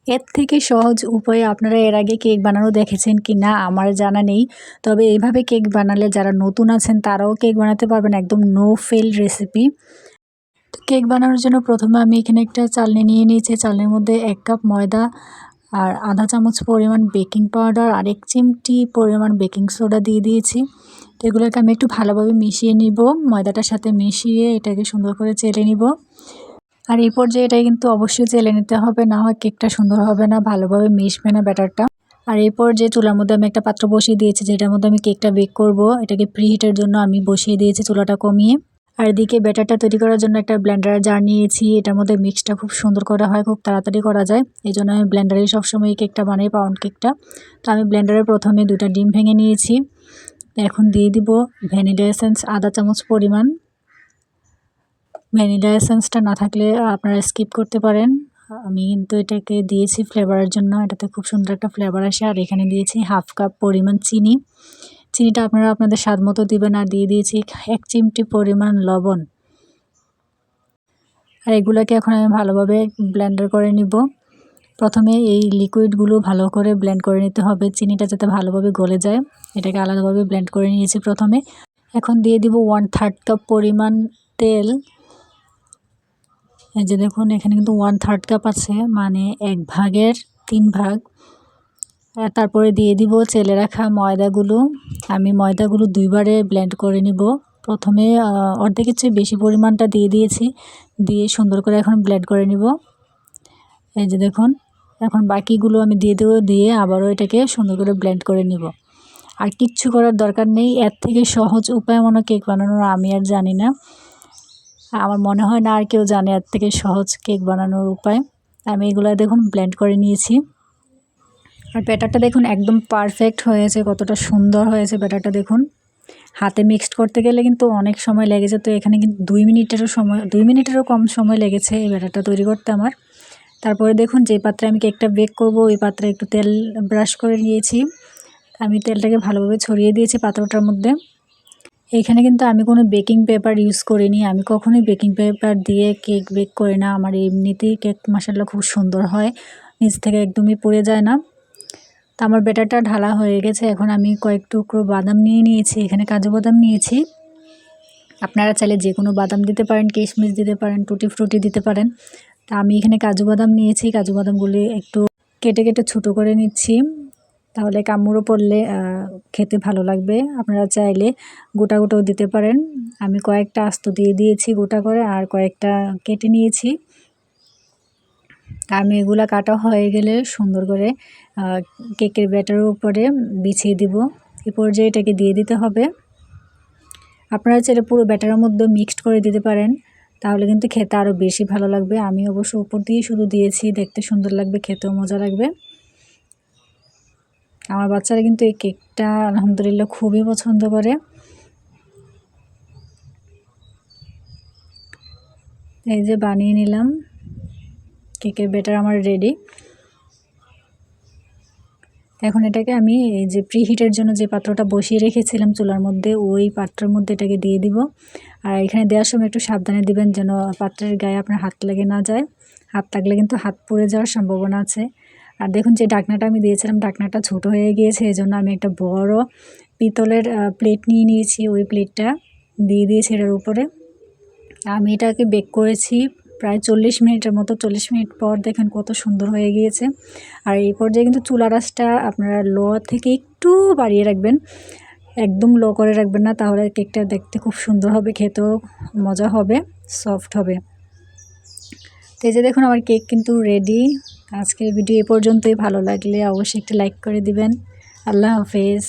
এর থেকে সহজ উপায়ে আপনারা এর আগে কেক বানানো দেখেছেন কি না আমার জানা নেই। তবে এইভাবে কেক বানালে যারা নতুন আছেন তারাও কেক বানাতে পারবেন, একদম নো ফেল রেসিপি। কেক বানানোর জন্য প্রথমে আমি এখানে একটা চালনি নিয়ে নিয়েছি। চালনির মধ্যে 1 কাপ ময়দা আর আধা চামচ পরিমাণ বেকিং পাউডার আর 1 চিমটি পরিমাণ বেকিং সোডা দিয়ে দিয়েছি। তো এগুলোকে আমি একটু ভালোভাবে মিশিয়ে নিব। ময়দাটার সাথে মিশিয়ে এটাকে সুন্দর করে চেলে নিব। আর এই পর্যায়ে এটা কিন্তু অবশ্যই চেলে নিতে হবে, না হয় কেকটা সুন্দর হবে না, ভালোভাবে মিশবে না ব্যাটারটা। আর এই পর্যায়ে চুলার মধ্যে আমি একটা পাত্র বসিয়ে দিয়েছি, যেটার মধ্যে আমি কেকটা বেক করব। এটাকে প্রিহিটের জন্য আমি বসিয়ে দিয়েছি চুলাটা কমিয়ে। আর এদিকে ব্যাটারটা তৈরি করার জন্য একটা ব্লেন্ডার জার নিয়েছি। এটার মধ্যে মিক্সটা খুব সুন্দর করা হয়, খুব তাড়াতাড়ি করা যায়। এই জন্য আমি ব্লেন্ডারে সবসময় এই কেকটা বানাই, পাউন্ড কেকটা। তো আমি ব্লেন্ডারে প্রথমে 2টা ডিম ভেঙে নিয়েছি। এখন দিয়ে দিব ভ্যানিলা এসেন্স আধা চামচ পরিমাণ। ভ্যানিলা এসেন্সটা না থাকলে আপনারা স্কিপ করতে পারেন। আমি কিন্তু এটাকে দিয়েছি ফ্লেভারের জন্য, এটাতে খুব সুন্দর একটা ফ্লেভার আসে। আর এখানে দিয়েছি 1/2 কাপ পরিমাণ চিনি। চিনিটা আপনারা আপনাদের স্বাদ মতো দিবেন। আর দিয়ে দিয়েছি 1 চিমটি পরিমাণ লবণ। আর এগুলোকে এখন আমি ভালোভাবে ব্লেন্ডার করে নিব। প্রথমে এই লিকুইডগুলো ভালো করে ব্লেন্ড করে নিতে হবে, চিনিটা যাতে ভালোভাবে গলে যায়। এটাকে আলাদাভাবে ব্লেন্ড করে নিয়েছি প্রথমে। এখন দিয়ে দিব 1/3 কাপ পরিমাণ তেল। এই যে দেখুন এখানে কিন্তু 1/3 কাপ আছে, মানে 1/3 ভাগ। আর তারপরে দিয়ে দিব চেলে রাখা ময়দাগুলো। আমি ময়দাগুলো 2বারে ব্লেন্ড করে নিব। প্রথমে অর্ধেকের চেয়ে বেশি পরিমাণটা দিয়ে দিয়েছি, দিয়ে সুন্দর করে এখন ব্লেন্ড করে নিব। এই যে দেখুন এখন বাকিগুলো আমি দিয়ে দেবো, দিয়ে আবারও এটাকে সুন্দর করে ব্লেন্ড করে নিব। আর কিচ্ছু করার দরকার নেই। এর থেকে সহজ উপায় মনে কেক বানানোর আমি আর জানি না। আমার মনে হয় না আর কেউ জানে এর থেকে সহজ কেক বানানোর উপায়। আমি এগুলো দেখুন ব্লেন্ড করে নিয়েছি। আর ব্যাটারটা দেখুন একদম পারফেক্ট হয়েছে, কতটা সুন্দর হয়েছে ব্যাটারটা দেখুন। হাতে মিক্সড করতে গেলে কিন্তু অনেক সময় লেগে যেত, এখানে কিন্তু 2 মিনিটেরও কম সময় লেগেছে এই ব্যাটারটা তৈরি করতে আমার। তারপরে দেখুন যে পাত্রে আমি কেকটা বেক করব ওই পাত্রে একটু তেল ব্রাশ করে নিয়েছি। আমি তেলটাকে ভালোভাবে ছড়িয়ে দিয়েছি পাত্রটার মধ্যে। এইখানে কিন্তু আমি কোনো বেকিং পেপার ইউজ করিনি, আমি কখনোই বেকিং পেপার দিয়ে কেক বেক করি না। আমার এমনিতেই কেক মাশাআল্লাহ খুব সুন্দর হয়, নিচ থেকে একদমই পড়ে যায় না। তো আমার ব্যাটারটা ঢালা হয়ে গেছে। এখন আমি কয়েক টুকরো বাদাম নিয়ে নিয়েছি, এখানে কাজু বাদাম নিয়েছি। আপনারা চাইলে যে কোনো বাদাম দিতে পারেন, কিশমিশ দিতে পারেন, টুটি ফ্রুটি দিতে পারেন। তা আমি এখানে কাজু বাদাম নিয়েছি, কাজু বাদামগুলি একটু কেটে কেটে ছোটো করে নিচ্ছি, তাহলে কামড়ও পড়লে খেতে ভালো লাগবে। আপনারা চাইলে গোটা গোটাও দিতে পারেন। আমি কয়েকটা আস্ত দিয়ে দিয়েছি গোটা করে, আর কয়েকটা কেটে নিয়েছি। আমি এগুলা কাটা হয়ে গেলে সুন্দর করে কেকের ব্যাটারের উপরে বিছিয়ে দিব। এই পর্যায়ে এটাকে দিয়ে দিতে হবে। আপনারা চাইলে পুরো ব্যাটারের মধ্যে মিক্সড করে দিতে পারেন, তাহলে কিন্তু খেতে আরও বেশি ভালো লাগবে। আমি অবশ্য উপর দিয়ে শুধু দিয়েছি, দেখতে সুন্দর লাগবে, খেতেও মজা লাগবে। আমার বাচ্চারা কিন্তু এই কেকটা আলহামদুলিল্লাহ খুবই পছন্দ করে। এই যে বানিয়ে নিলাম, কেকের ব্যাটার আমার রেডি। এখন এটাকে আমি এই যে প্রিহিটের জন্য যে পাত্রটা বসিয়ে রেখেছিলাম চুলার মধ্যে, ওই পাত্রের মধ্যে এটাকে দিয়ে দিব। আর এখানে দেওয়ার সময় একটু সাবধানে দিবেন, যেন পাত্রের গায়ে আপনার হাত লেগে না যায়। হাত লাগলে কিন্তু হাত পুড়ে যাওয়ার সম্ভাবনা আছে। আর দেখুন যে ঢাকনাটা আমি দিয়েছিলাম, ঢাকনাটা ছোট হয়ে গিয়েছে, এই জন্য আমি একটা বড় পিতলের প্লেট নিয়ে নিয়েছি। ওই প্লেটটা দিয়ে দিয়েছি এটার উপরে। আমি এটাকে বেক করেছি প্রায় 40 মিনিটের মতো। 40 মিনিট পর দেখেন কত সুন্দর হয়ে গিয়েছে। আর এই পর্যায়ে কিন্তু চুলার আঁচটা আপনারা লো থেকে একটু বাড়িয়ে রাখবেন, একদম লো করে রাখবেন না, তাহলে কেকটা দেখতে খুব সুন্দর হবে, খেতেও মজা হবে, সফট হবে। তো এই যে দেখুন আমার কেক কিন্তু রেডি। আজকের ভিডিও এ পর্যন্তই। ভালো লাগলে অবশ্যই একটু লাইক করে দিবেন। আল্লাহ হাফেজ।